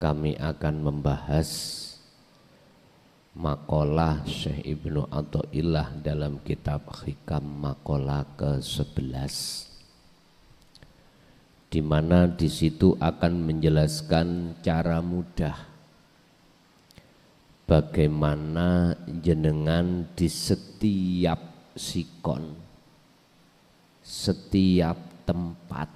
kami akan membahas maqalah Syekh Ibnu Athaillah dalam kitab Hikam maqalah ke-11, di mana di situ akan menjelaskan cara mudah bagaimana jenengan di setiap sikon, setiap tempat,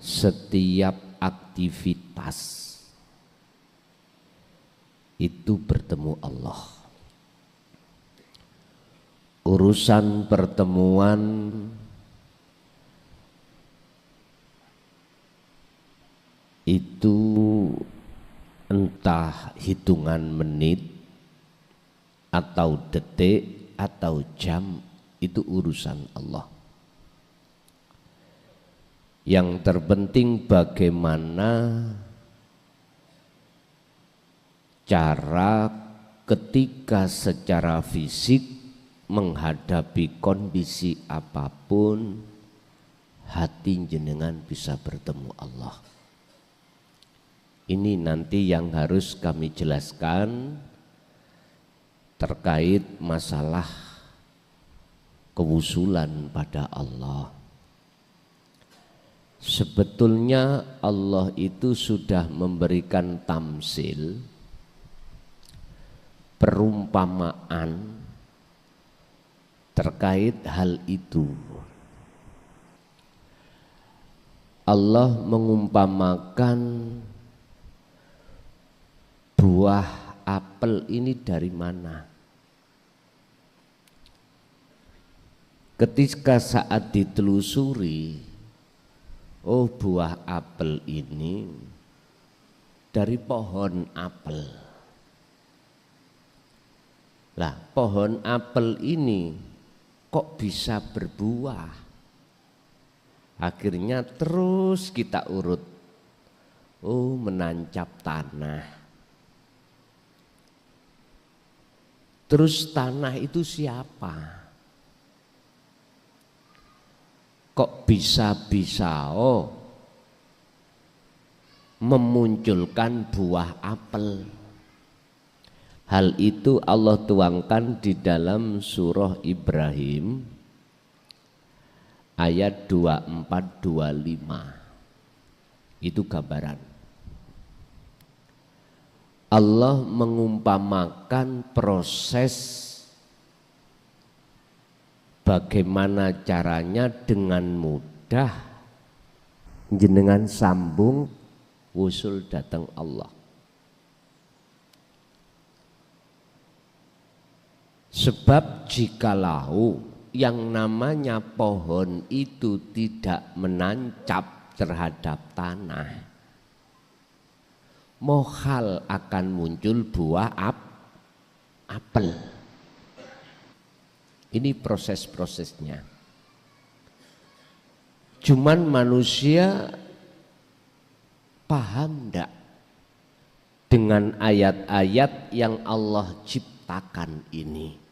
setiap aktivitas itu bertemu Allah. Urusan pertemuan itu entah hitungan menit atau detik atau jam, itu urusan Allah. Yang terpenting bagaimana cara ketika secara fisik menghadapi kondisi apapun, hati jenengan bisa bertemu Allah. Ini nanti yang harus kami jelaskan terkait masalah kewusulan pada Allah. Sebetulnya Allah itu sudah memberikan tamsil, perumpamaan terkait hal itu. Allah mengumpamakan buah apel ini dari mana? Ketika saat ditelusuri, oh buah apel ini dari pohon apel. Lah pohon apel ini kok bisa berbuah? Akhirnya terus kita urut, oh menancap tanah. Terus tanah itu siapa? Kok bisa-bisa memunculkan buah apel? Hal itu Allah tuangkan di dalam surah Ibrahim ayat 24-25. Itu gambaran. Allah mengumpamakan proses bagaimana caranya dengan mudah jenengan sambung wusul datang Allah. Sebab jikalau yang namanya pohon itu tidak menancap terhadap tanah, mohal akan muncul buah apel. Ini proses-prosesnya. Cuman manusia paham enggak dengan ayat-ayat yang Allah ciptakan ini?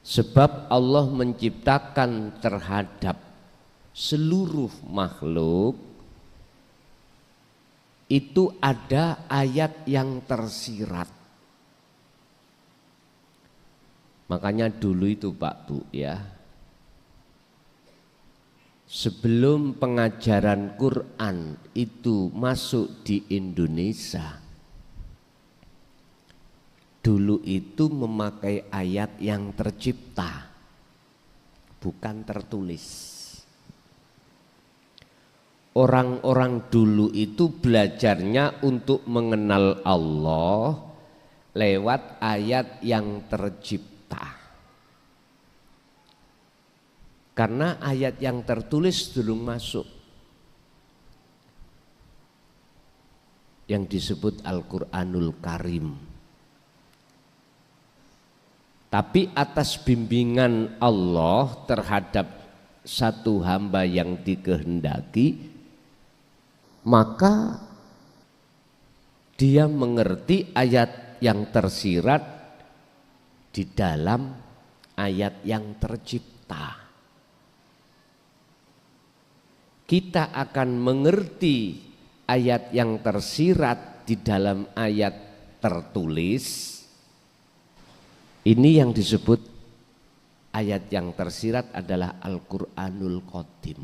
Sebab Allah menciptakan terhadap seluruh makhluk itu ada ayat yang tersirat. Makanya dulu itu Pak Bu ya, sebelum pengajaran Quran itu masuk di Indonesia, dulu itu memakai ayat yang tercipta, bukan tertulis. Orang-orang dulu itu belajarnya untuk mengenal Allah lewat ayat yang tercipta. Karena ayat yang tertulis belum masuk, yang disebut Al-Quranul Karim. Tapi atas bimbingan Allah terhadap satu hamba yang dikehendaki, maka dia mengerti ayat yang tersirat di dalam ayat yang tercipta. kita akan mengerti ayat yang tersirat di dalam ayat tertulis. Ini yang disebut ayat yang tersirat adalah Al-Qur'anul Qadim.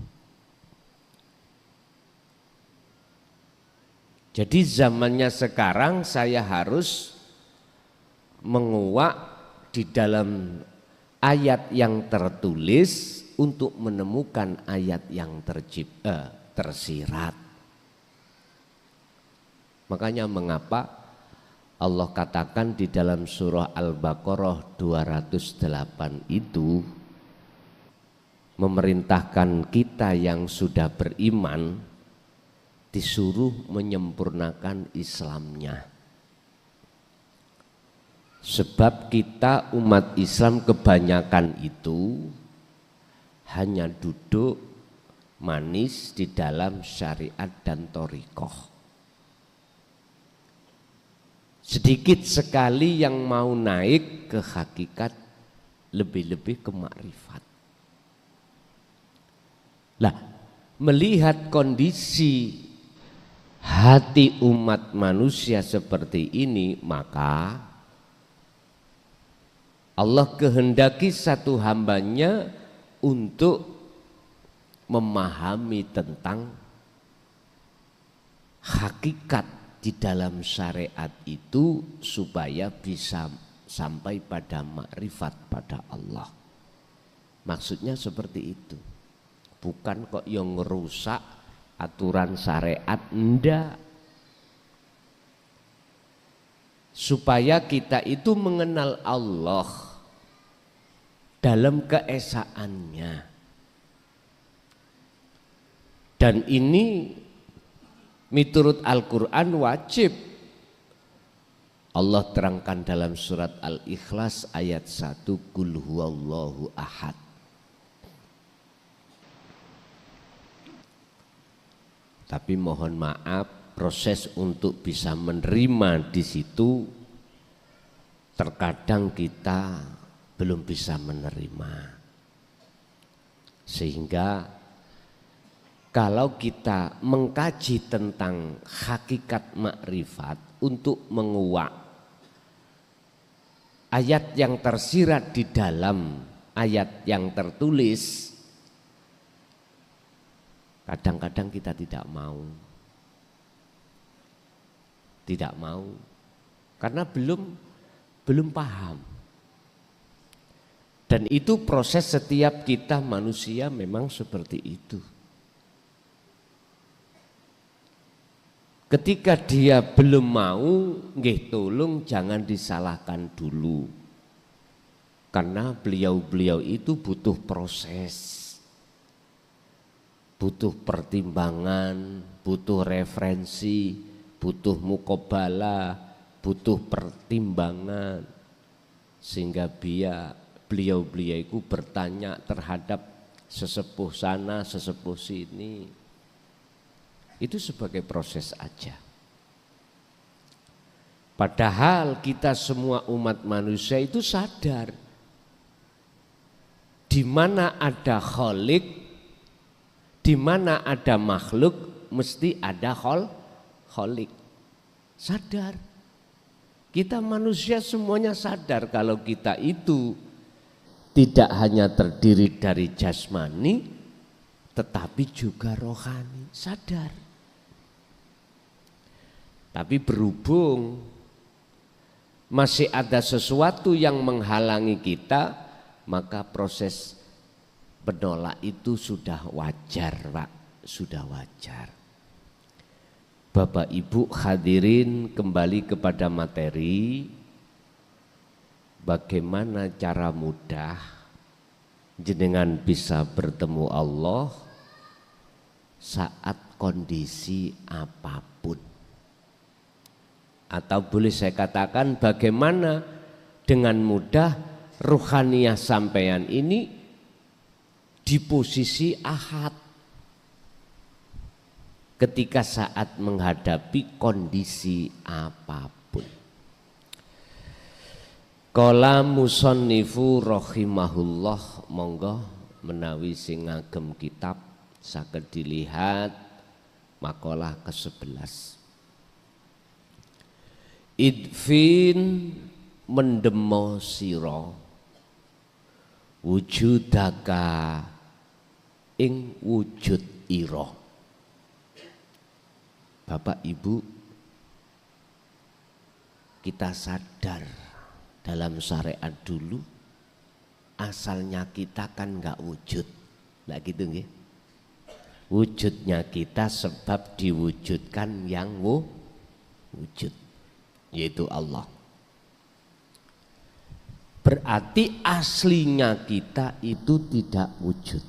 Jadi zamannya sekarang saya harus menguak di dalam ayat yang tertulis untuk menemukan ayat yang tersirat. Makanya mengapa Allah katakan di dalam surah Al-Baqarah 208 itu memerintahkan kita yang sudah beriman disuruh menyempurnakan Islamnya. Sebab kita umat Islam kebanyakan itu hanya duduk manis di dalam syariat dan thariqah. Sedikit sekali yang mau naik ke hakikat, lebih-lebih ke makrifat. Lah, melihat kondisi hati umat manusia seperti ini, maka Allah kehendaki satu hambanya untuk memahami tentang hakikat di dalam syariat itu supaya bisa sampai pada makrifat pada Allah. Maksudnya seperti itu. Bukan kok yang ngerusak aturan syariat, enggak. Supaya kita itu mengenal Allah dalam keesaannya. Dan ini miturut Al-Quran wajib. Allah terangkan dalam surat Al-Ikhlas ayat 1, Qul huwallahu ahad. Tapi mohon maaf, proses untuk bisa menerima di situ terkadang kita belum bisa menerima. Sehingga kalau kita mengkaji tentang hakikat makrifat untuk menguak ayat yang tersirat di dalam ayat yang tertulis, kadang-kadang kita tidak mau. Tidak mau karena belum paham. Dan itu proses setiap kita manusia memang seperti itu. Ketika dia belum mau, nggih tolong jangan disalahkan dulu. Karena beliau-beliau itu butuh proses. Butuh pertimbangan, butuh referensi, butuh mukobala, butuh pertimbangan. Sehingga beliau-beliau itu bertanya terhadap sesepuh sana, sesepuh sini. Itu sebagai proses aja. Padahal kita semua umat manusia itu sadar di mana ada khalik, di mana ada makhluk, mesti ada khalik. Sadar. Kita manusia semuanya sadar kalau kita itu tidak hanya terdiri dari jasmani, tetapi juga rohani. Sadar. Tapi berhubung masih ada sesuatu yang menghalangi kita, maka proses menolak itu sudah wajar, Pak. Sudah wajar. Bapak Ibu hadirin, kembali kepada materi. Bagaimana cara mudah jenengan bisa bertemu Allah saat kondisi apapun. Atau boleh saya katakan bagaimana dengan mudah ruhaniyah sampeyan ini di posisi ahad ketika saat menghadapi kondisi apapun. Qala musannifu rahimahullah, monggo menawi sing ngagem kitab Saged dilihat makalah ke-11. Idfin mendemo sira wujudaka ing wujud ira. Bapak Ibu, kita sadar dalam syariat dulu asalnya kita kan enggak wujud. Enggak gitu nggih? Wujudnya kita sebab diwujudkan yang wujud, yaitu Allah. Berarti aslinya kita itu tidak wujud.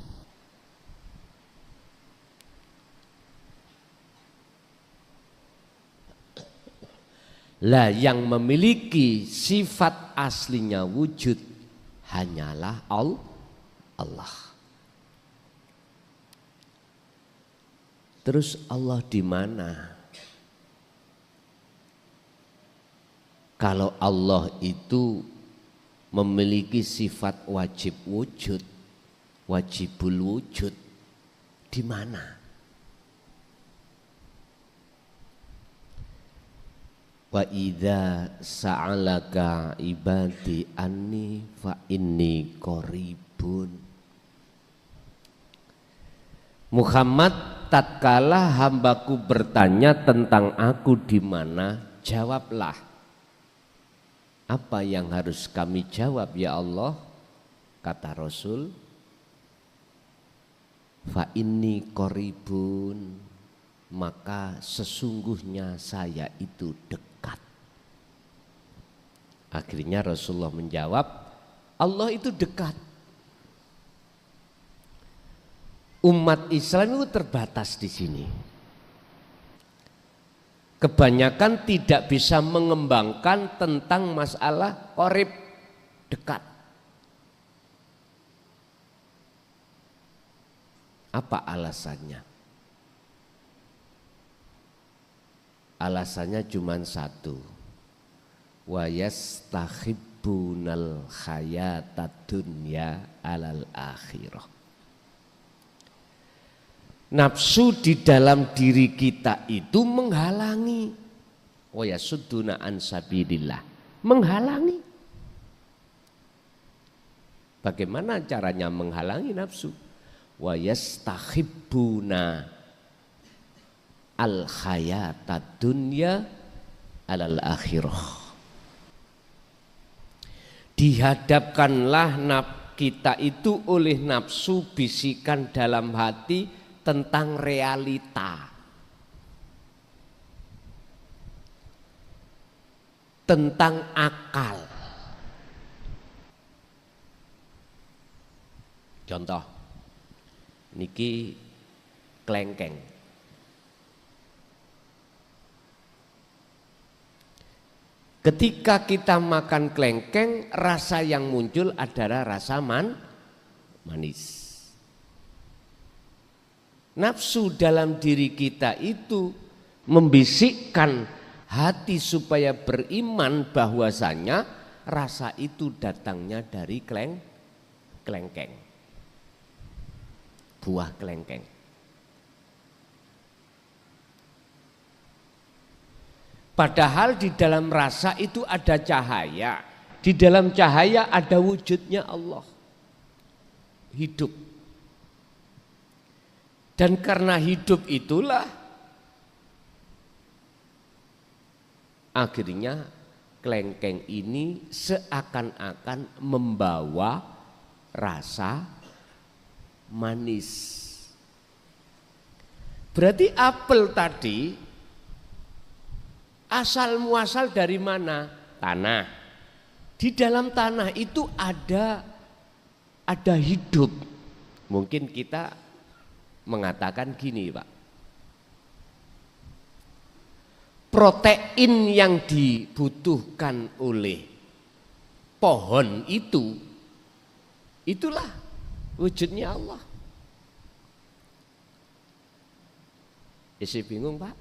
Lah yang memiliki sifat aslinya wujud hanyalah Allah. Terus Allah di mana? Kalau Allah itu memiliki sifat wajib wujud, wajibul wujud, di mana? Wa idza sa'alaka ibadi anni fa inni qaribun. Muhammad, tatkala hambaku bertanya tentang aku di mana, jawablah. Apa yang harus kami jawab ya Allah? Kata Rasul, fa inni qaribun, maka sesungguhnya saya itu dekat. Akhirnya Rasulullah menjawab, Allah itu dekat. Umat Islam itu terbatas di sini. Kebanyakan tidak bisa mengembangkan tentang masalah qarib, dekat. Apa alasannya? Alasannya cuma satu. Wa yastahibbunal hayatad dunya alal akhirah. Nafsu di dalam diri kita itu menghalangi. Wa yasudduna an sabilillah, menghalangi. Bagaimana caranya menghalangi nafsu? Wa yastahibbuna al hayatad dunya alal akhirah. Dihadapkanlah kita itu oleh nafsu bisikan dalam hati tentang realita, tentang akal. Contoh, niki klengkeng. Ketika kita makan klengkeng, rasa yang muncul adalah rasa manis. Nafsu dalam diri kita itu membisikkan hati supaya beriman bahwasanya rasa itu datangnya dari klengkeng, buah klengkeng. Padahal di dalam rasa itu ada cahaya, di dalam cahaya ada wujudnya Allah, hidup. Dan karena hidup itulah akhirnya klengkeng ini seakan-akan membawa rasa manis. Berarti apel tadi asal muasal dari mana? Tanah. Di dalam tanah itu ada hidup. Mungkin kita mengatakan gini, Pak. Protein yang dibutuhkan oleh pohon itu, itulah wujudnya Allah. Isi bingung, Pak?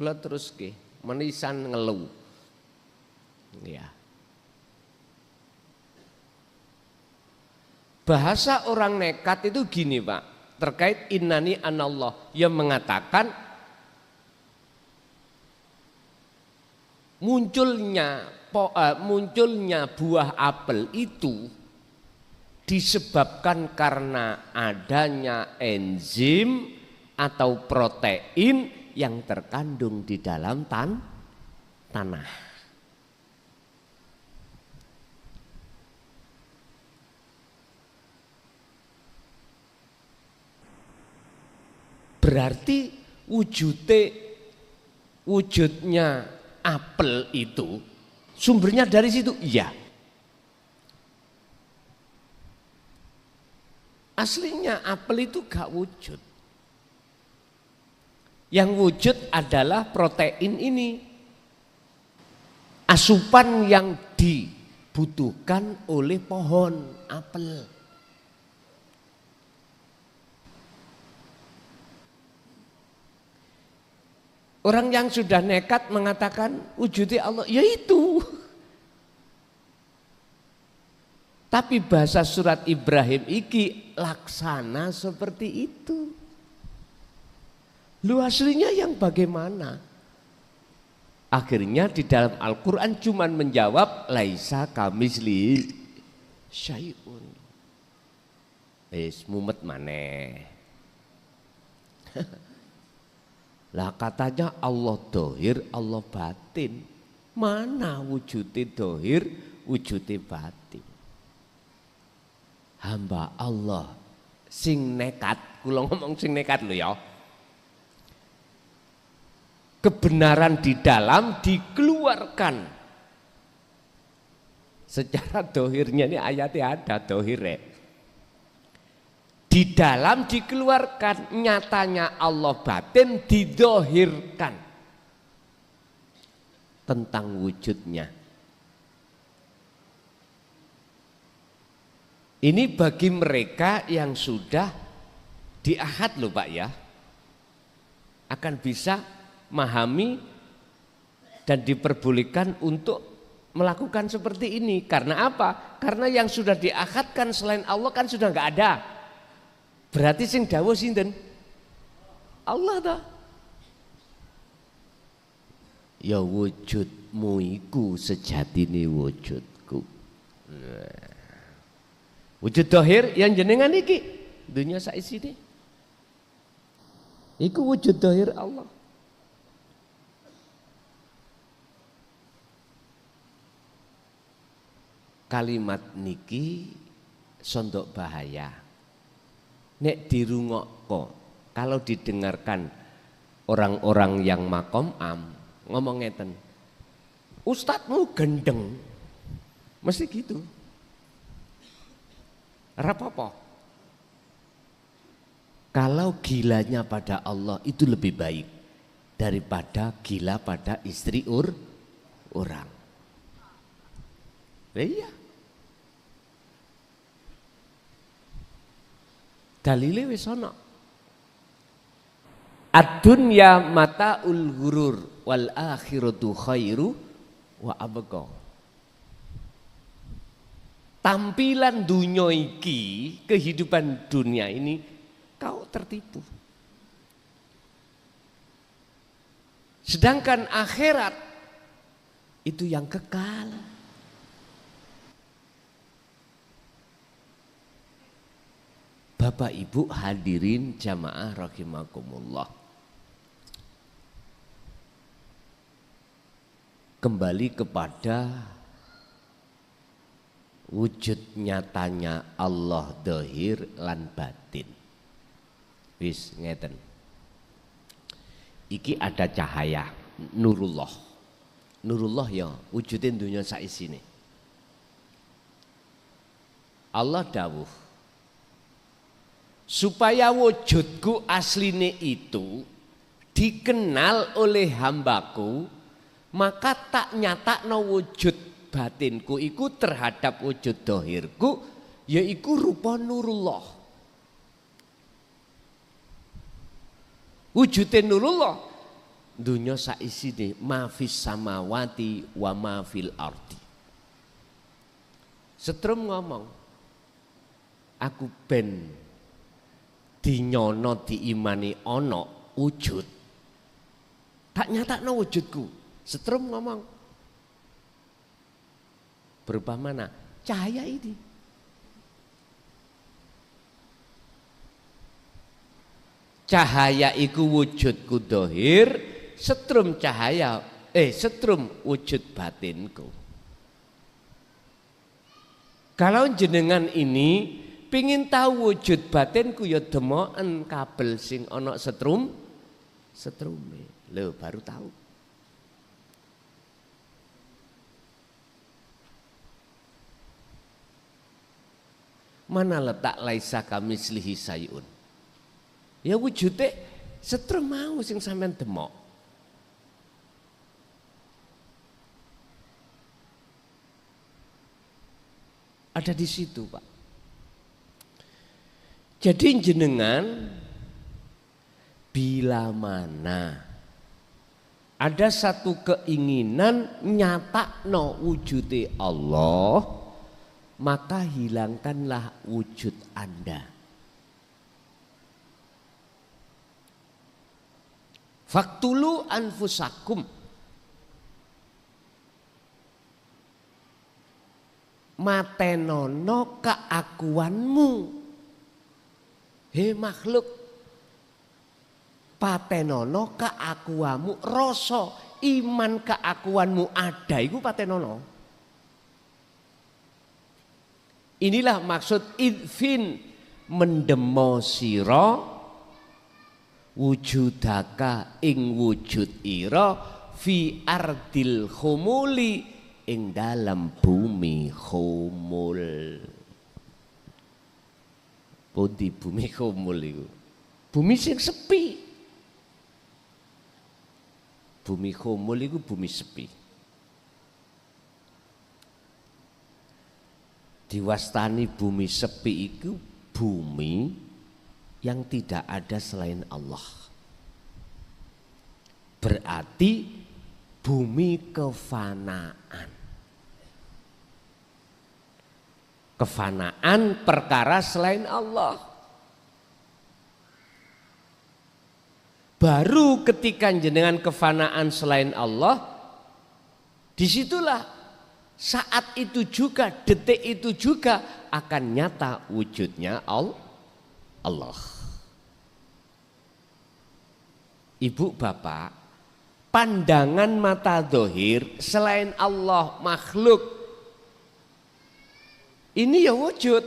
Kula terus ke menisan ngeluh. Ya. Bahasa orang nekat itu gini Pak, terkait innani anallah, yang mengatakan munculnya buah apel itu disebabkan karena adanya enzim atau protein yang terkandung di dalam tanah. Berarti wujudnya apel itu sumbernya dari situ? Iya. Aslinya apel itu gak wujud. Yang wujud adalah protein ini. Asupan yang dibutuhkan oleh pohon apel. Orang yang sudah nekat mengatakan wujudnya Allah, ya itu. Tapi bahasa surat Ibrahim iki laksana seperti itu. Lu aslinya yang bagaimana? Akhirnya di dalam Al-Quran cuman menjawab laisa kamisli syai'un. Mumet maneh. Lah katanya Allah dohir, Allah batin. Mana wujudnya dohir, wujudnya batin. Hamba Allah sing nekat, kula ngomong sing nekat lho ya. Kebenaran di dalam dikeluarkan. Secara dohirnya ini ayatnya ada dohirnya. Di dalam dikeluarkan, nyatanya Allah batin didohirkan tentang wujudnya. Ini bagi mereka yang sudah diahad loh Pak ya, akan bisa memahami dan diperbolehkan untuk melakukan seperti ini. Karena apa? Karena yang sudah diakadkan selain Allah kan sudah nggak ada. Berarti sing dawuh sinten? Allah ta. Ya wujudmu iku sejatine wujudku. Wujud dohir yang jenengan iki dunia saisine. Iku wujud dohir Allah. Kalimat niki sondok bahaya. Nek dirungokko, kalau didengarkan orang-orang yang makom ngomong ngeten, ustadzmu gendeng, mesti gitu. Rapopo. Kalau gilanya pada Allah itu lebih baik daripada gila pada istri orang. Iya. Dalile wis ana. Ad-dunya mata'ul ghurur wal akhiratu khairu wa abqa. Tampilan dunia iki, kehidupan dunia ini kau tertipu. Sedangkan akhirat itu yang kekal. Bapak Ibu hadirin jamaah rahimakumullah. Kembali kepada wujud nyatanya Allah dohir lan batin. Wis ngeten. Iki ada cahaya nurullah. Nurullah ya wujudin dunia saisine. Allah dawuh supaya wujudku asline itu dikenal oleh hambaku, maka tak nyatakno wujud batinku iku terhadap wujud dohirku, yaiku rupa nurullah. Wujudin nurullah dunya saisine mafis samawati wa mafil ardi. Setrum ngomong aku ben dinyono diimani ono wujud. Tak nyatakno wujudku. Setrum ngomong. Berupa mana? Cahaya ini. Cahaya iku wujudku dohir, setrum cahaya, setrum wujud batinku. Kalau jenengan ini pingin tahu wujud batinku ya demoken kabel sing ana setrume. Lho baru tahu. Mana letak laisa kamislihi sayun? Ya wujudnya setrum mau sing sampean demok. Ada di situ, Pak. Jadi jenengan bila mana ada satu keinginan nyatakno wujude Allah, maka hilangkanlah wujud Anda. Faktulu anfusakum, matenono keakuanmu. He makhluk, patenono keakuanmu, rasa iman keakuanmu ada iku patenono. Inilah maksud idfin, mendemo sira wujudaka ing wujud ira fi ardil khumuli ing dalam bumi khumul. Pundi bumi khumul iku? Bumi sing sepi. Bumi khumul iku bumi sepi. Diwastani bumi sepi iku bumi yang tidak ada selain Allah. Berarti bumi kefanaan. Kefanaan perkara selain Allah. Baru ketika jenengan kefanaan selain Allah, disitulah saat itu juga, detik itu juga akan nyata wujudnya Allah. Ibu bapak, pandangan mata dohir selain Allah makhluk ini ya wujud.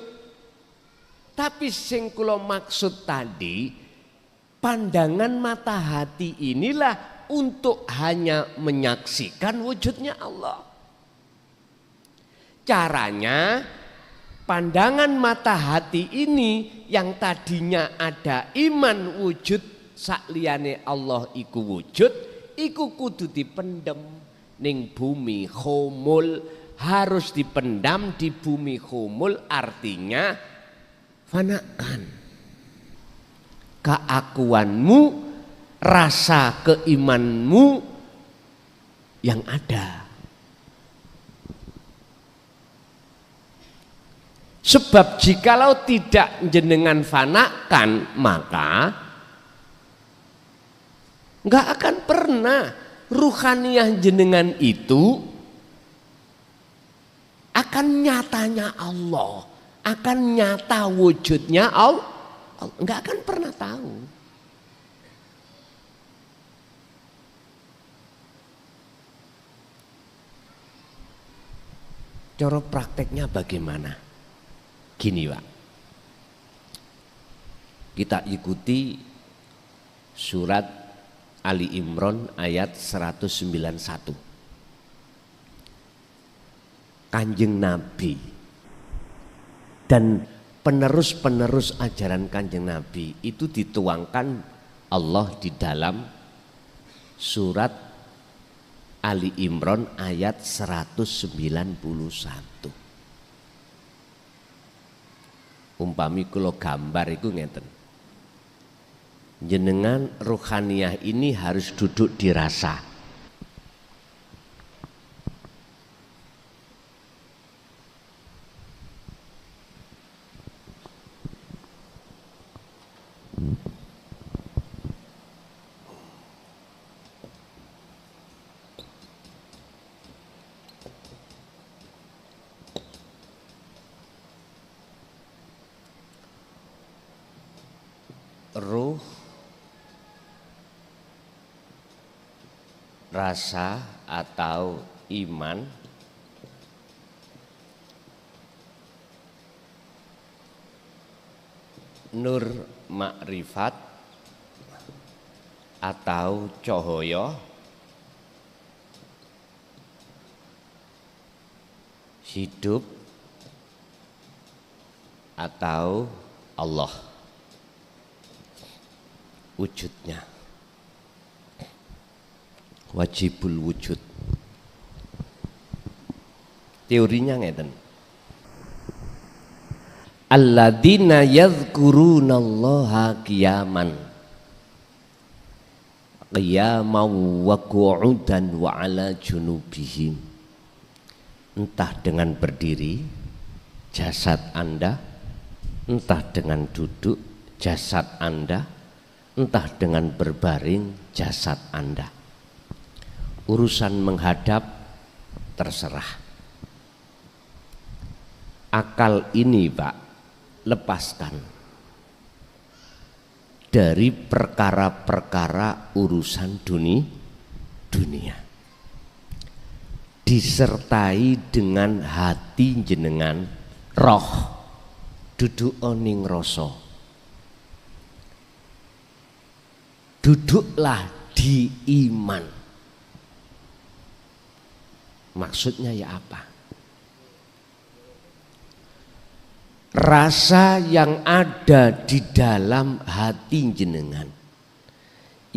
Tapi sing kula maksud tadi, pandangan mata hati inilah untuk hanya menyaksikan wujudnya Allah. Caranya pandangan mata hati ini yang tadinya ada iman wujud sakliyane Allah iku wujud, iku kudu dipendem ning bumi khumul, harus dipendam di bumi khumul, artinya fanakan keakuanmu, rasa keimanmu yang ada. Sebab jikalau tidak jenengan fanakan, maka nggak akan pernah ruhaniyah jenengan itu akan nyatanya Allah, akan nyata wujudnya Allah, nggak akan pernah tahu. Cara prakteknya bagaimana? Gini Pak, kita ikuti surat Ali Imran ayat 191. Kanjeng Nabi dan penerus-penerus ajaran Kanjeng Nabi itu dituangkan Allah di dalam surat Ali Imran ayat 191. Umpami kula gambar iku ngeten. Jenengan ruhaniyah ini harus duduk dirasa. ruh, rasa atau iman nur makrifat atau cahaya hidup atau Allah wujudnya, wajibul wujud. Teorinya ngeten, alladzina yadhkurunallaha qiyaman wa qu'udan wa ala junubihim. Entah dengan berdiri jasad Anda, entah dengan duduk jasad Anda, entah dengan berbaring jasad Anda. Urusan menghadap terserah. Akal ini Pak, lepaskan dari perkara-perkara urusan dunia, disertai dengan hati jenengan, roh duduk oning rasa. Duduklah di iman. Maksudnya ya apa? Rasa yang ada di dalam hati jenengan,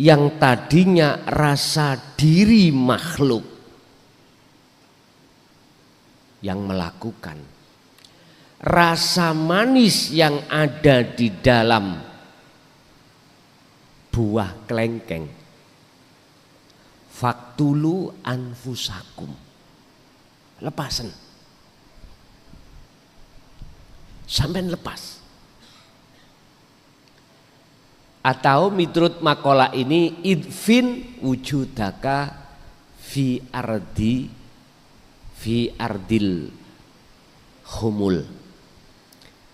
yang tadinya rasa diri makhluk yang melakukan, rasa manis yang ada di dalam buah kelengkeng, faktulu anfusakum, lepasan. Sampai lepas. Atau miturut makalah ini, idfin wujudaka fi ardil humul,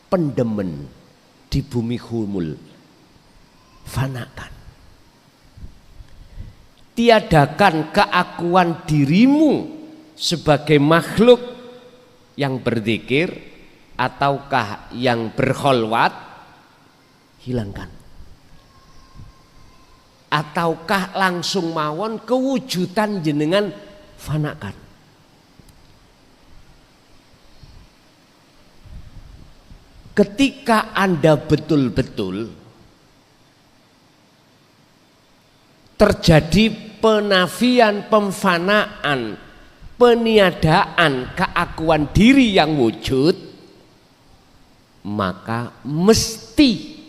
pendemen di bumi humul, fanakan. Tiadakan keakuan dirimu sebagai makhluk yang berzikir ataukah yang berkholwat, hilangkan. Ataukah langsung mawon kewujudan jenengan, fanakan. Ketika Anda betul-betul terjadi penafian, pemfanaan, peniadaan keakuan diri yang wujud, maka mesti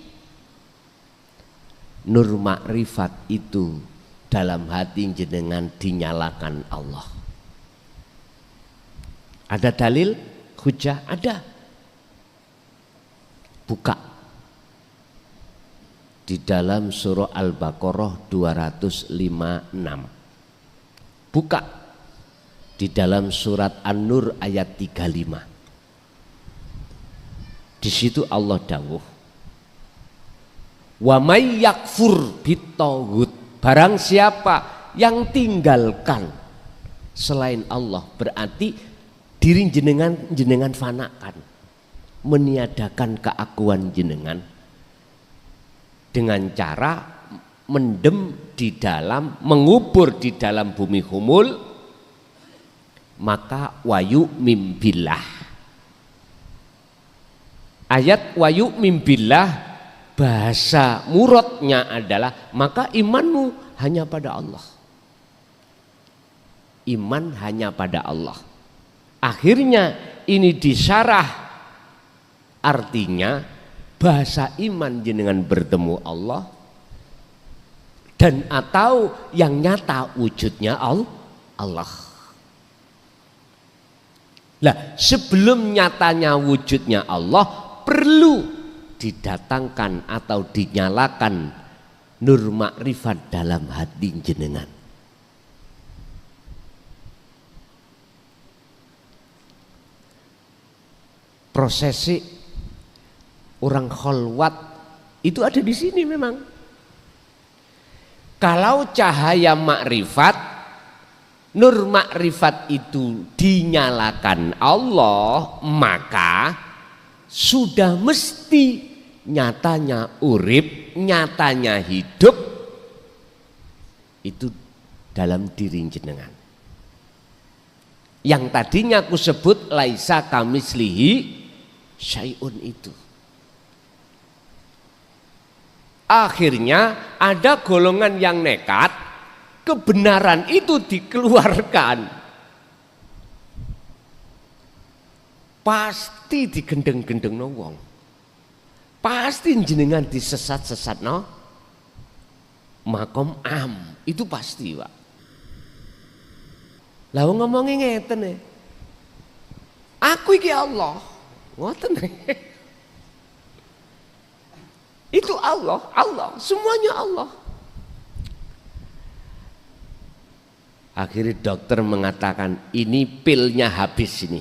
nur makrifat itu dalam hati jenengan dinyalakan Allah. Ada dalil hujah? Ada. Buka di dalam surah Al-Baqarah 256. Buka di dalam surat An-Nur ayat 35. Di situ Allah dawuh, wa may yakfur bitaghut, barang siapa yang tinggalkan selain Allah, berarti diri jenengan fanakan, meniadakan keakuan jenengan dengan cara mendem di dalam, mengubur di dalam bumi humul, maka wayu mimbillah. Ayat wayu mimbillah bahasa muradnya adalah maka imanmu hanya pada Allah. Iman hanya pada Allah. Akhirnya ini disyarah, artinya bahasa iman jenengan bertemu Allah dan atau yang nyata wujudnya Allah. Lah sebelum nyatanya wujudnya Allah, perlu didatangkan atau dinyalakan nur makrifat dalam hati jenengan. Prosesi orang kholwat Itu ada di sini memang. Kalau cahaya makrifat, nur makrifat itu dinyalakan Allah, maka sudah mesti nyatanya urip, nyatanya hidup itu dalam diri jenengan. Yang tadinya aku sebut laisa kamislihi syai'un itu. Akhirnya ada golongan yang nekat, kebenaran itu dikeluarkan. Pasti digendeng-gendeng no wong. Pasti jenengan disesat-sesat no. Makom am, itu pasti Pak. Lah ngomongin ngeten aku iki Allah. Ngoten. Itu Allah, semuanya Allah. Akhirnya dokter mengatakan ini pilnya habis ini.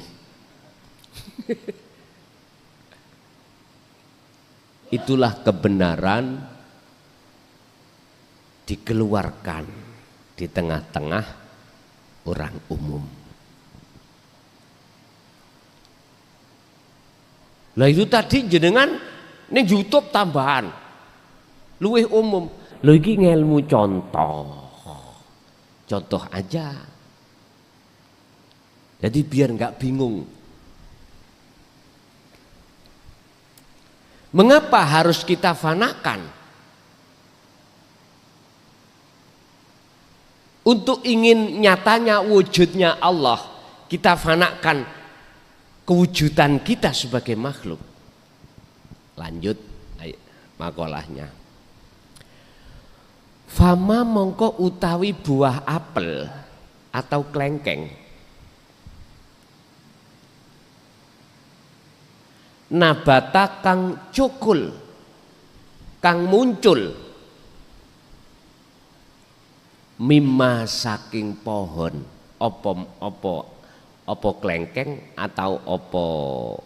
Itulah kebenaran dikeluarkan di tengah-tengah orang umum. Lah itu tadi jenengan ning YouTube tambahan luwih umum. Lho iki ngelmu contoh aja, jadi biar nggak bingung. Mengapa harus kita fanakan? Untuk ingin nyatanya wujudnya Allah, kita fanakan kewujudan kita sebagai makhluk. Lanjut makolahnya. Fama mongko utawi buah apel atau klengkeng. Nabata kang cukul, kang muncul. Mimma saking pohon. Opo klengkeng atau opo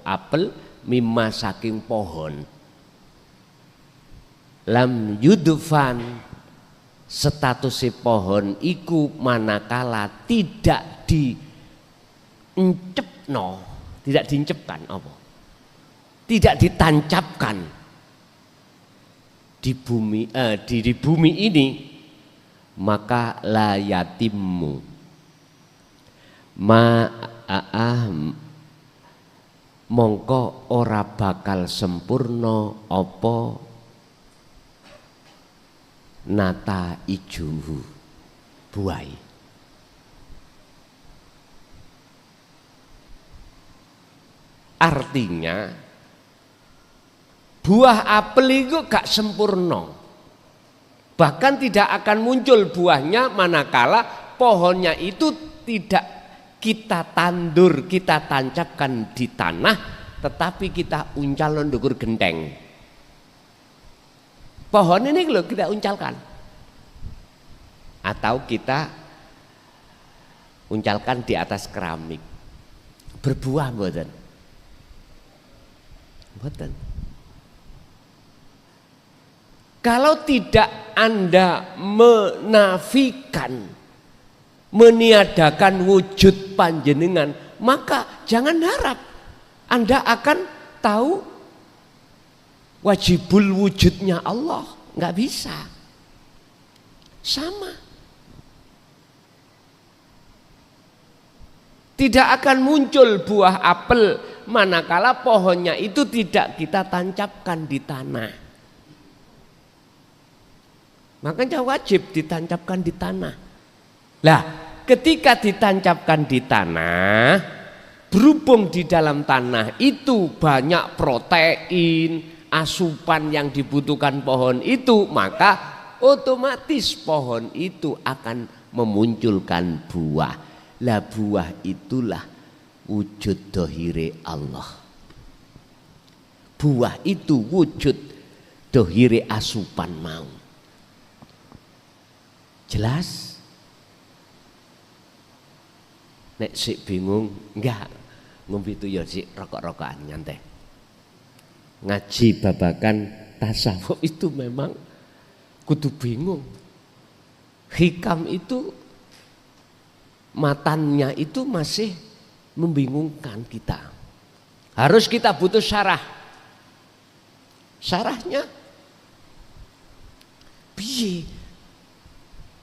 apel. Mimma saking pohon. Lam yudfan status pohon iku manakala tidak diencepno, tidak diencepkan apa? Tidak ditancapkan di bumi ini, maka la yatimmu mongko ora bakal sempurna apa nata ijuhu buai. Artinya buah apel itu gak sempurna, bahkan tidak akan muncul buahnya manakala pohonnya itu tidak kita tandur, kita tancapkan di tanah, tetapi kita uncal ndukur genteng. Pohon ini loh kita uncalkan, atau kita uncalkan di atas keramik, berbuah mboten? Mboten. Kalau tidak Anda menafikan, meniadakan wujud panjenengan, maka jangan harap Anda akan tahu wajibul wujudnya Allah. Nggak bisa. Sama. Tidak akan muncul buah apel manakala pohonnya itu tidak kita tancapkan di tanah. Makanya wajib ditancapkan di tanah. Lah, ketika ditancapkan di tanah, berhubung di dalam tanah itu banyak protein, asupan yang dibutuhkan pohon itu, maka otomatis pohon itu akan memunculkan buah. Lah buah itulah wujud dohire Allah. Buah itu wujud dohire asupan mau. Jelas? Nek sik bingung, enggak ngombe itu ya sik rokok-rokokan nyantai. Ngaji babakan tasawuf itu memang kudu bingung. Hikam itu matannya itu masih membingungkan kita. Harus kita butuh syarah. Syarahnya piye?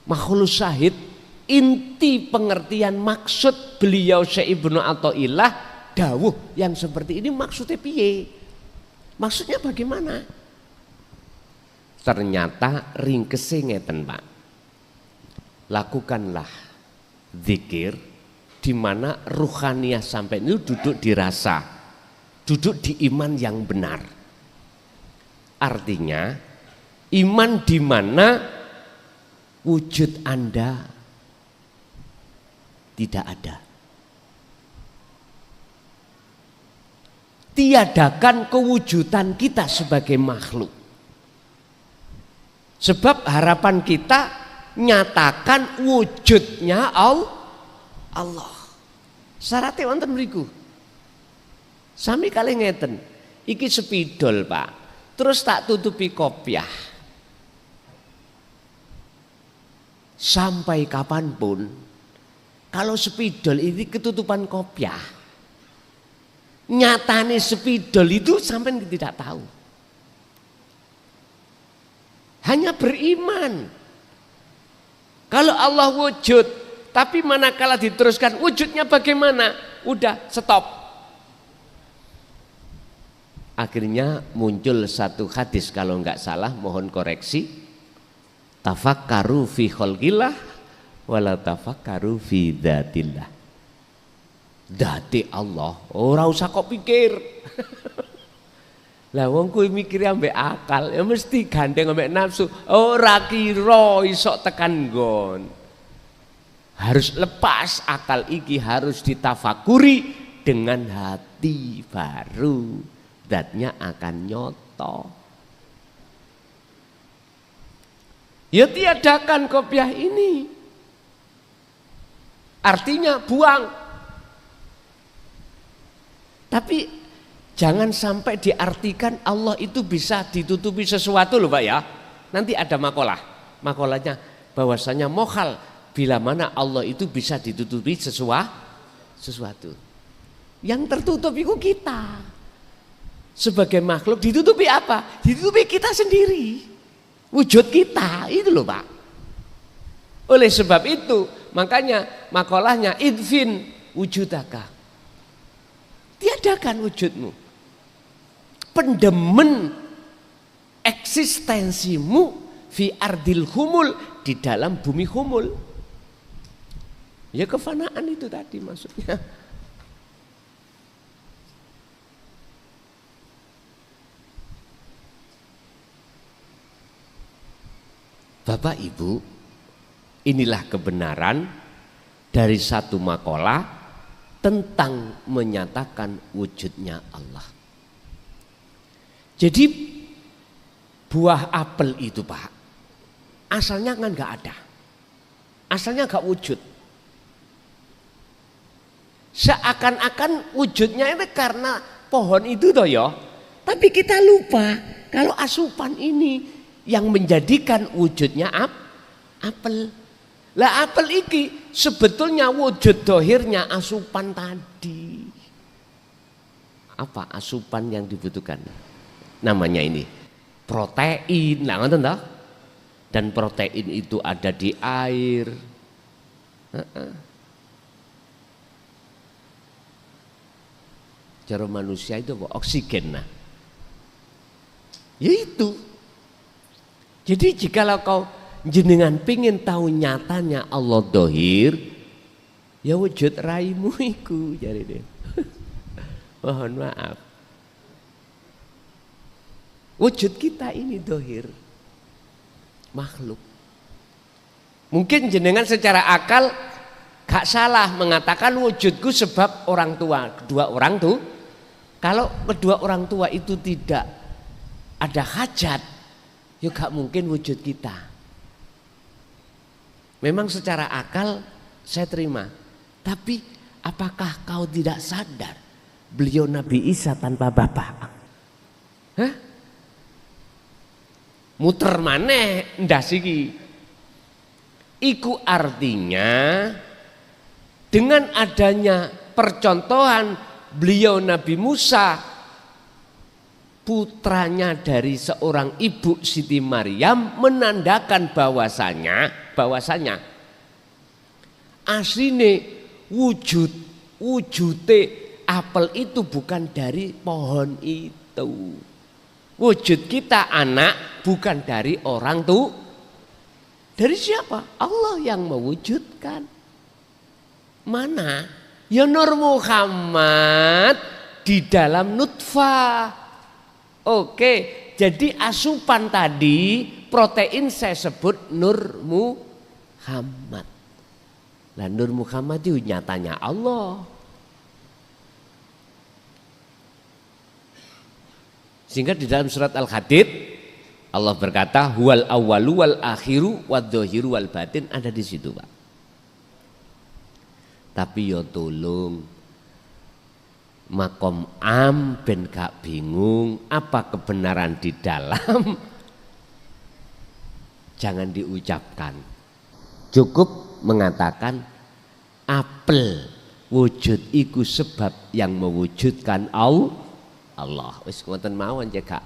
Makhlus syahid, inti pengertian maksud beliau Syekh Ibnu Athaillah dawuh yang seperti ini maksudnya piye? Maksudnya bagaimana? Ternyata ringkese ngeten, Pak. Lakukanlah zikir di mana ruhaniyah sampai itu duduk di rasa, duduk di iman yang benar. Artinya iman di mana wujud Anda tidak ada. Tiadakan kewujudan kita sebagai makhluk. Sebab harapan kita nyatakan wujudnya Allah. Syaratnya wonten mriku. Sami kali ngeten. Iki spidol, Pak. Terus tak tutupi kopiah. Sampai kapanpun kalau spidol ini ketutupan kopiah, nyatane spidol itu sampai tidak tahu. Hanya beriman. Kalau Allah wujud, tapi manakala diteruskan wujudnya bagaimana? Udah stop. Akhirnya muncul satu hadis kalau enggak salah, mohon koreksi. Tafakkaru fi khalqillah wala tafakkaru fi dzatillah. Dzati Allah, ora usah kok pikir. Lah wong kuwi mikir ambek akal, ya mesti gandeng ambek nafsu. Ora kira iso tekan nggon. Harus lepas akal iki, harus ditafakuri dengan hati, baru zatnya akan nyoto. Ya tiadakan kopiah ini. Artinya buang. Tapi jangan sampai diartikan Allah itu bisa ditutupi sesuatu loh Pak ya. Nanti ada makalah. Makalahnya bahwasanya mokhal bila mana Allah itu bisa ditutupi sesuatu. Yang tertutup itu kita. Sebagai makhluk ditutupi apa? Ditutupi kita sendiri. Wujud kita itu loh Pak. Oleh sebab itu makanya makalahnya idfin wujudaka. Tiadakan wujudmu. Pendemen eksistensimu fi ardil humul, di dalam bumi humul. Ya kefanaan itu tadi maksudnya. Bapak Ibu, inilah kebenaran dari satu makalah tentang menyatakan wujudnya Allah. Jadi buah apel itu Pak, asalnya kan nggak ada, asalnya nggak wujud. Seakan-akan wujudnya itu karena pohon itu toh ya. Tapi kita lupa kalau asupan ini yang menjadikan wujudnya apel. Lah apel iki sebetulnya wujud dohirnya asupan tadi. Apa asupan yang dibutuhkan? Namanya ini protein. Nah, ngerti toh? Dan protein itu ada di air. Cara manusia itu apa? Oksigen. Nah, ya itu. Jadi jikalau kau jenengan pingin tahu nyatanya Allah dohir, ya wujud raimu iku jadi deh. Mohon maaf. Wujud kita ini dohir, makhluk. Mungkin jenengan secara akal gak salah mengatakan wujudku sebab orang tua, kedua orang tuh. Kalau kedua orang tua itu tidak ada hajat, ya gak mungkin wujud kita. Memang secara akal saya terima. Tapi apakah kau tidak sadar beliau Nabi Isa tanpa bapak? Hah? muter maneh ndas iki. Iku artinya dengan adanya percontohan beliau Nabi Musa, putranya dari seorang ibu Siti Maryam, menandakan bahwasanya asline wujute apel itu bukan dari pohon itu. Wujud kita anak bukan dari orang tuh. Dari siapa? Allah yang mewujudkan. Mana? Ya Nur Muhammad di dalam nutfah. Oke, jadi asupan tadi protein saya sebut Nur Muhammad. Lah Nur Muhammad itu nyatanya Allah. Sehingga di dalam surat Al-Hadid Allah berkata huwal awwalu wal akhiru wadh-dhahiru wal batin, ada di situ, Pak. Tapi ya tolong makom am ben gak bingung apa kebenaran di dalam, jangan diucapkan. Cukup mengatakan apel wujud iku sebab yang mewujudkan Allah. Wis ngoten mawon jaga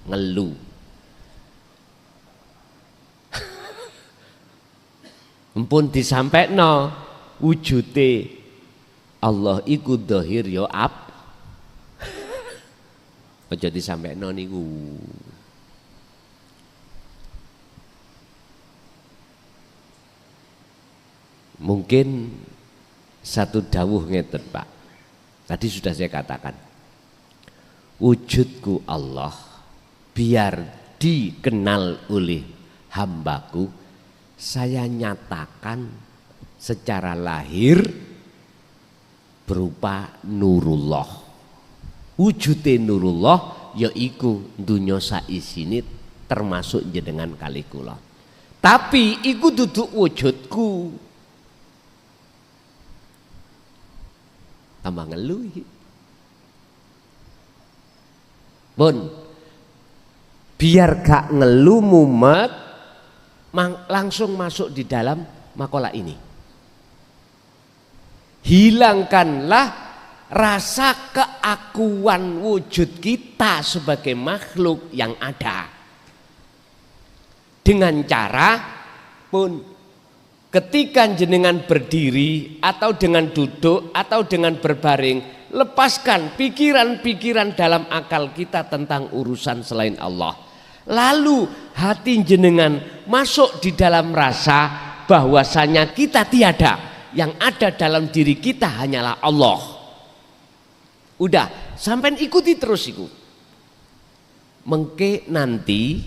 ngelu. Mpun disampaikno wujude Allah iku dhahir ya aja disampaikno niku. Mungkin satu dawuh ngeten, Pak. Tadi sudah saya katakan. Wujudku Allah biar dikenal oleh hambaku, saya nyatakan secara lahir berupa Nurullah. Wujudnya Nurullah yaiku dunya saisine termasuk jenengan kali kula. Tapi iku duduk wujudku. Tambah ngeluh iki. Pun biar gak ngeluh mumet, langsung masuk di dalam makalah ini. Hilangkanlah rasa keakuan wujud kita sebagai makhluk yang ada. Dengan cara pun ketika jenengan berdiri atau dengan duduk atau dengan berbaring, lepaskan pikiran-pikiran dalam akal kita tentang urusan selain Allah. Lalu hati jenengan masuk di dalam rasa bahwasanya kita tiada, yang ada dalam diri kita hanyalah Allah. Udah, sampai ikuti terus iku. Mengke nanti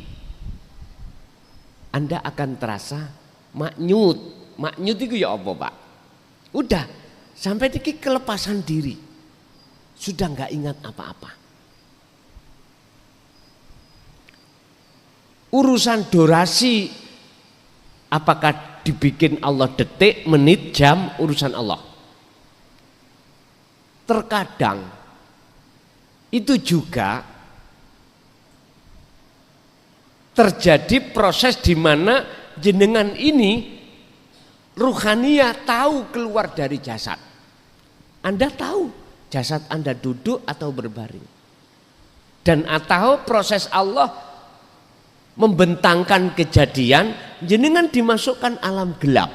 Anda akan terasa maknyut. Maknyut itu ya apa, Pak? Udah, sampai iki kelepasan diri. Sudah nggak ingat apa-apa. Urusan durasi, apakah dibikin Allah detik, menit, jam, urusan Allah. Terkadang itu juga terjadi proses di mana jenengan ini ruhaniyah tahu keluar dari jasad. Anda tahu jasad Anda duduk atau berbaring. Dan atau proses Allah membentangkan kejadian, jenengan dimasukkan alam gelap.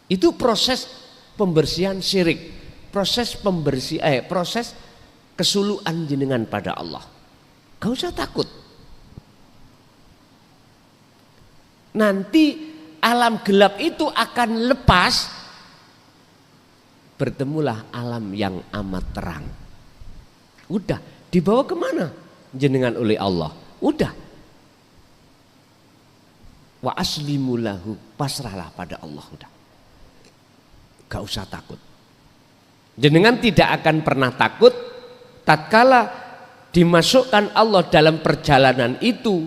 Itu proses pembersihan syirik, proses proses kesuluhan jenengan pada Allah. Gak usah takut. Nanti alam gelap itu akan lepas, bertemulah alam yang amat terang. Udah, dibawa kemana jenengan oleh Allah? Udah. Wa aslimulahu, pasrahlah pada Allah. Udah. Gak usah takut. Jenengan tidak akan pernah takut tatkala dimasukkan Allah dalam perjalanan itu,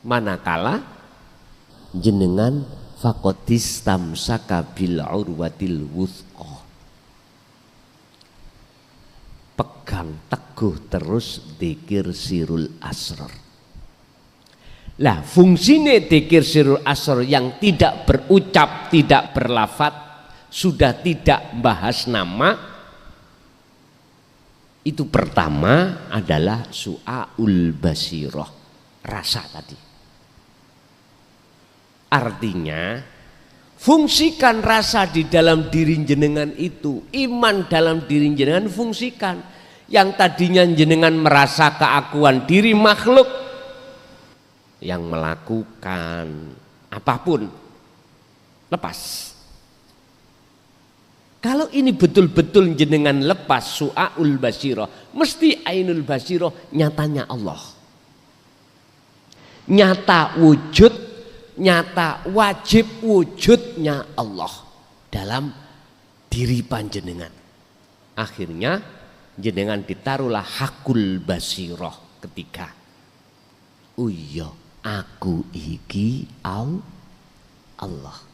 manakala jenengan faqadistamsaka bil urwatil wuthqa. pegang teguh terus dzikir sirul asrar. Lah fungsine dzikir sirul asrar yang tidak berucap, tidak berlafat, sudah tidak bahas nama, itu pertama adalah su'aul basirah, rasa tadi. Artinya fungsikan rasa di dalam diri jenengan itu, iman dalam diri jenengan fungsikan. Yang tadinya jenengan merasa keakuan diri makhluk yang melakukan apapun, lepas. Kalau ini betul-betul jenengan lepas su'aul basirah, mesti ainul basirah nyatanya Allah. Nyata wujud, nyata wajib wujudnya Allah dalam diri panjenengan. Akhirnya jenengan ditaruhlah hakul basirah ketiga. Oh iya, aku iki Allah.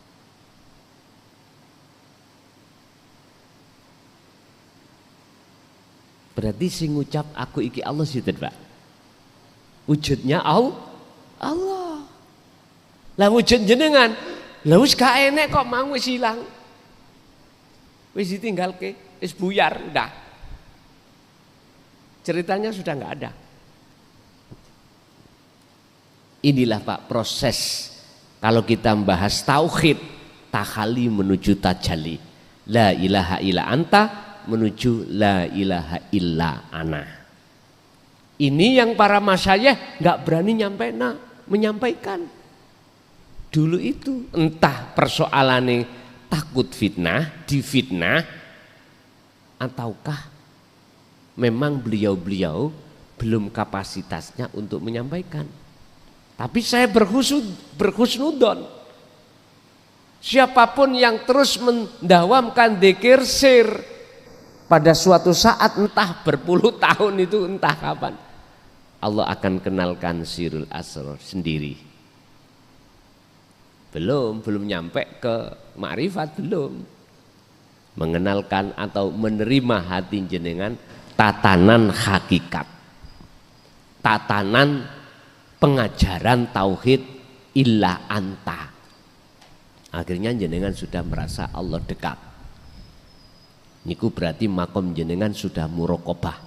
Berarti sing ngucap aku iki Allah sih Pak. Wujudnya Allah. Lah wujud jenengan, lah wis gak enek kok mau wis ilang. Wis ditinggalke, wis buyar udah. Ceritanya sudah enggak ada. Inilah Pak proses kalau kita membahas tauhid, takhali menuju tajalli. La ilaha illa anta menuju la ilaha illa ana. Ini yang para masyayikh enggak berani menyampaikan. Dulu itu entah persoalannya takut fitnah, difitnah, ataukah memang beliau-beliau belum kapasitasnya untuk menyampaikan. Tapi saya berhusnudon. Siapapun yang terus mendawamkan dzikir sir pada suatu saat entah berpuluh tahun itu entah kapan, Allah akan kenalkan sirul asrar sendiri. Belum nyampe ke makrifat, belum mengenalkan atau menerima hati jenengan tatanan hakikat, tatanan pengajaran tauhid illa anta. Akhirnya jenengan sudah merasa Allah dekat. Niku berarti makom jenengan sudah muraqabah.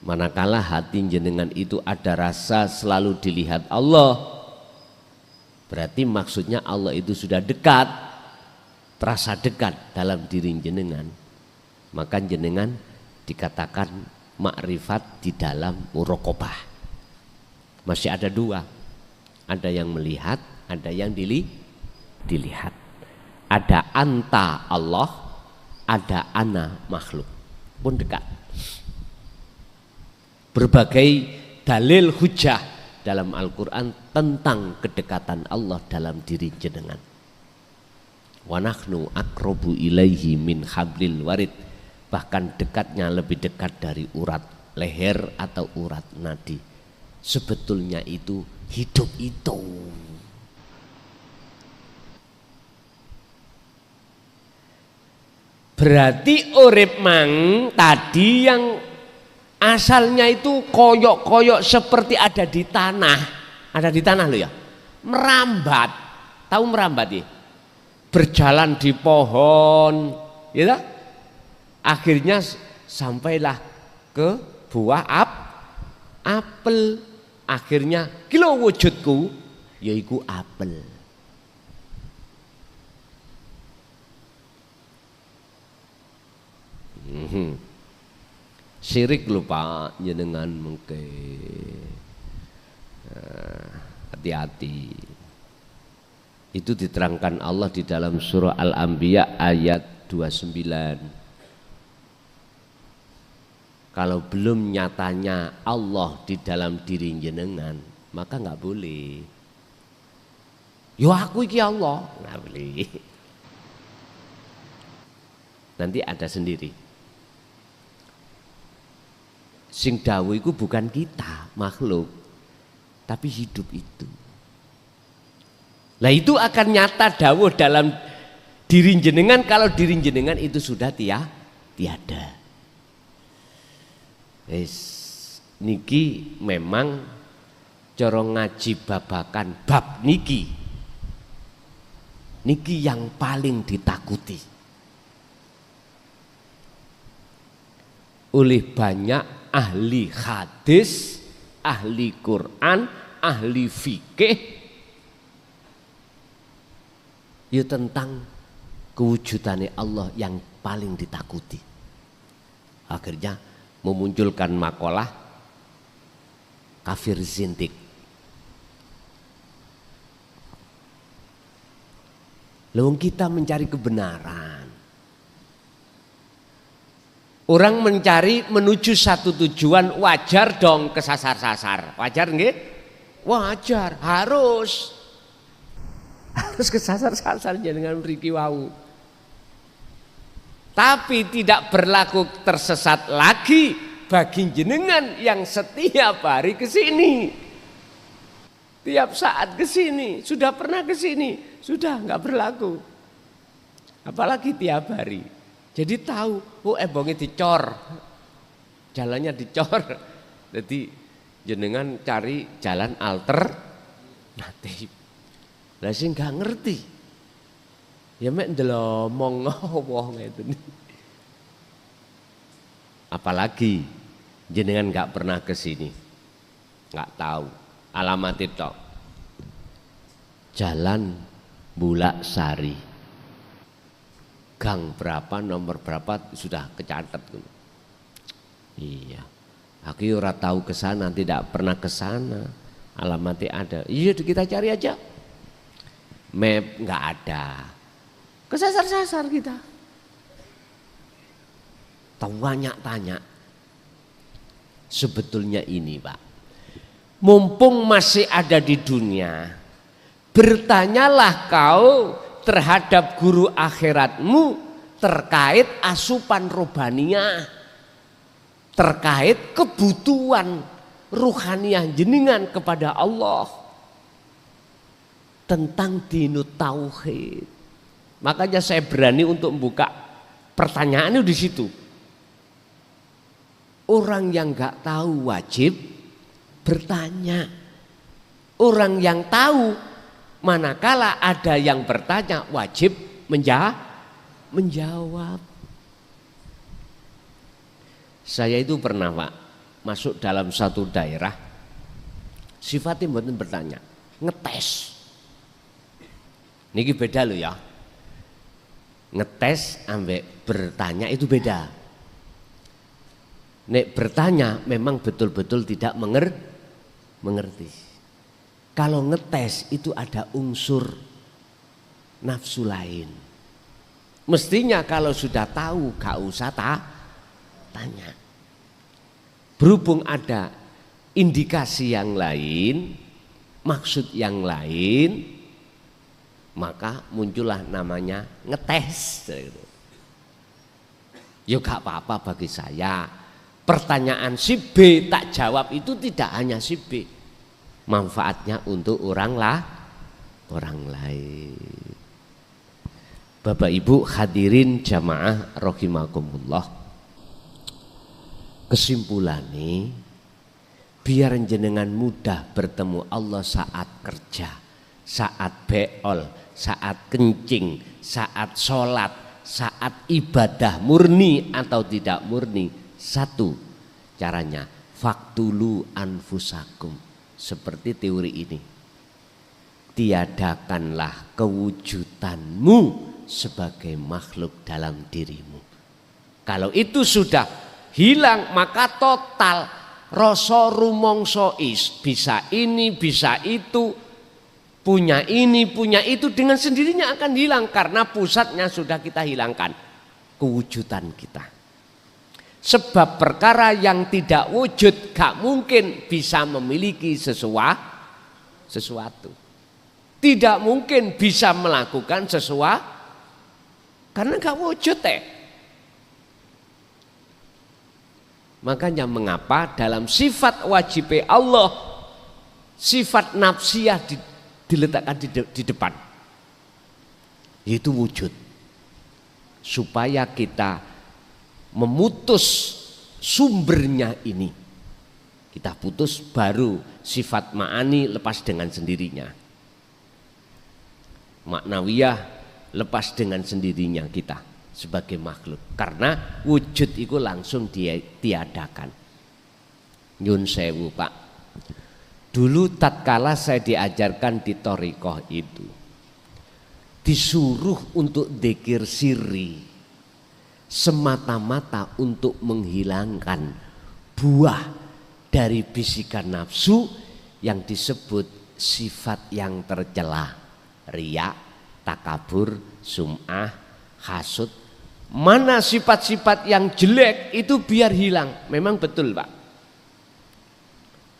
Manakala hati jenengan itu ada rasa selalu dilihat Allah, berarti maksudnya Allah itu sudah dekat, terasa dekat dalam diri jenengan. Maka jenengan dikatakan makrifat di dalam muraqabah. Masih ada dua, ada yang melihat, ada yang dilihat. Ada anta Allah, ada ana makhluk, pun dekat. Berbagai dalil hujah dalam Al-Quran tentang kedekatan Allah dalam diri jenengan. Wa nahnu aqrabu ilaihi min hablil warid, bahkan dekatnya lebih dekat dari urat leher atau urat nadi. Sebetulnya itu hidup itu. Berarti urip mang tadi yang asalnya itu koyok-koyok seperti ada di tanah loh ya, merambat, tahu merambat ya, berjalan di pohon, ya, akhirnya sampailah ke buah apel, akhirnya kilo wujudku yaiku apel. Syirik lupa jenengan mungkin. Hati-hati. Itu diterangkan Allah di dalam surah Al-Anbiya ayat 29. Kalau belum nyatanya Allah di dalam diri jenengan, maka nggak boleh. Yo aku iki Allah, nggak boleh. Nanti ada sendiri. Sing dawuh iku bukan kita makhluk, tapi hidup itu. Lah itu akan nyata dawuh dalam diri jenengan kalau diri jenengan itu sudah tiada. Niki memang cara ngaji babakan bab niki yang paling ditakuti oleh banyak ahli hadis, ahli Quran, ahli fikih, ya tentang kewujudannya Allah yang paling ditakuti. Akhirnya memunculkan makalah kafir zindik. Lalu kita mencari kebenaran. Orang mencari menuju satu tujuan, wajar dong kesasar-sasar. Wajar nggih? Wajar, harus kesasar-sasar dengan mriki wau. Tapi tidak berlaku tersesat lagi bagi jenengan yang setiap hari ke sini. Tiap saat ke sini, sudah pernah ke sini, sudah enggak berlaku. Apalagi tiap hari. Jadi tahu, ebonge dicor. Jalannya dicor. Jadi jenengan cari jalan alternatif. Lah sing enggak ngerti. Ya mek ndelomong wong ngeten. Apalagi jenengan nggak pernah ke sini, nggak tahu alamat itu. Jalan Bulak Sari, gang berapa, nomor berapa sudah kecatat. Iya, aku ora tahu ke sana, tidak pernah ke sana. Alamatnya ada. Iya, kita cari aja. Map nggak ada. Kesasar-sasar kita. Tanya. Sebetulnya ini Pak, mumpung masih ada di dunia, bertanyalah kau terhadap guru akhiratmu terkait asupan rohaniah, terkait kebutuhan ruhaniah jenengan kepada Allah, tentang dinut tauhid. Makanya saya berani untuk membuka pertanyaannya di situ. Orang yang nggak tahu wajib bertanya. Orang yang tahu manakala ada yang bertanya wajib menjawab. Saya itu pernah Pak masuk dalam satu daerah, sifatnya mboten bertanya, ngetes. Niki beda loh ya. Ngetes ambek bertanya itu beda. Nek bertanya memang betul-betul tidak mengerti. Kalau ngetes itu ada unsur nafsu lain. Mestinya kalau sudah tahu gak usah tanya. Berhubung ada indikasi yang lain, maksud yang lain, maka muncullah namanya ngetes. Ya gak apa-apa bagi saya. Pertanyaan si B tak jawab itu tidak hanya si B, manfaatnya untuk orang lain. Bapak Ibu hadirin jamaah rahimakumullah. Kesimpulannya, biar jenengan mudah bertemu Allah saat kerja, saat beol, saat kencing, saat sholat, saat ibadah murni atau tidak murni. Satu caranya, faktulu anfusakum. Seperti teori ini, tiadakanlah kewujudanmu sebagai makhluk dalam dirimu. Kalau itu sudah hilang, maka total rasa rumangsa bisa ini, bisa itu, punya ini, punya itu, dengan sendirinya akan hilang karena pusatnya sudah kita hilangkan, kewujudan kita. Sebab perkara yang tidak wujud gak mungkin bisa memiliki sesuatu. Tidak mungkin bisa melakukan sesuatu karena gak wujud Makanya mengapa dalam sifat wajib Allah, sifat nafsiyah diletakkan di depan, yaitu wujud. Supaya kita memutus sumbernya ini. Kita putus baru sifat ma'ani lepas dengan sendirinya. Maknawiyah lepas dengan sendirinya kita sebagai makhluk. Karena wujud itu langsung ditiadakan. Nyun sewu Pak. Dulu tatkala saya diajarkan di thariqah itu, disuruh untuk dzikir sirri semata-mata untuk menghilangkan buah dari bisikan nafsu yang disebut sifat yang tercela, riya, takabur, sum'ah, hasud. Mana sifat-sifat yang jelek itu biar hilang. Memang betul Pak.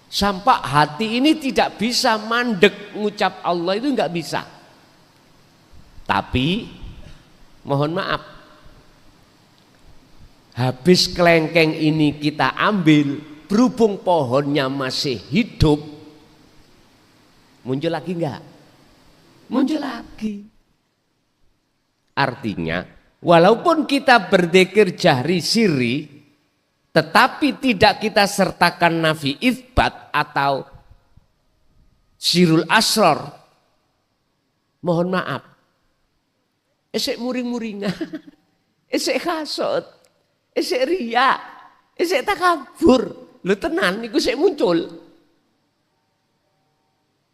Sampai hati ini tidak bisa mandek ngucap Allah itu enggak bisa. Tapi mohon maaf, habis kelengkeng ini kita ambil, berhubung pohonnya masih hidup, muncul lagi enggak? Muncul lagi. Artinya walaupun kita berzikir jahri sirri, tetapi tidak kita sertakan nafi itsbat atau sirul asror, mohon maaf, esek muring-muringan, esek hasud, esek riya, esek takabur, lu tenan niku sik muncul.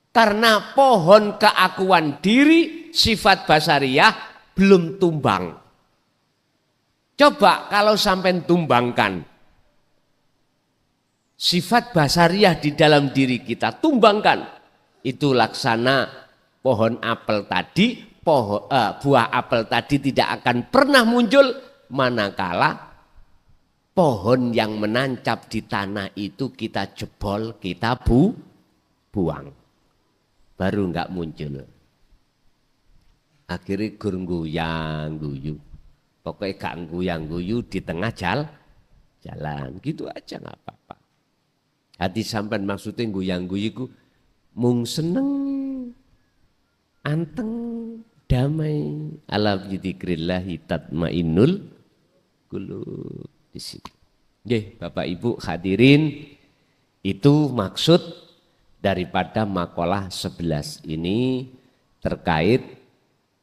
Karena pohon keakuan diri sifat basariyah belum tumbang. Coba kalau sampai tumbangkan sifat basariyah di dalam diri kita, tumbangkan, itu laksana pohon apel tadi, buah apel tadi tidak akan pernah muncul manakala pohon yang menancap di tanah itu kita jebol, kita buang, baru enggak muncul. Akhirnya guyang guyu, pokoknya gak guyang guyu di tengah jalan, gitu aja nggak apa-apa. Hati sampean maksudnya guyang guyu mung seneng, anteng, damai, ala bidzikrillahi tatmainnul qulub. Di situ. Nggih, Bapak Ibu hadirin, itu maksud daripada makalah 11 ini terkait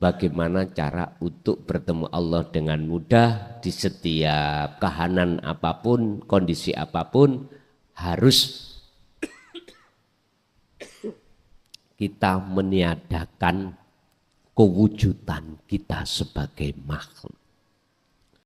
bagaimana cara untuk bertemu Allah dengan mudah di setiap kahanan apapun, kondisi apapun, harus kita meniadakan kewujudan kita sebagai makhluk.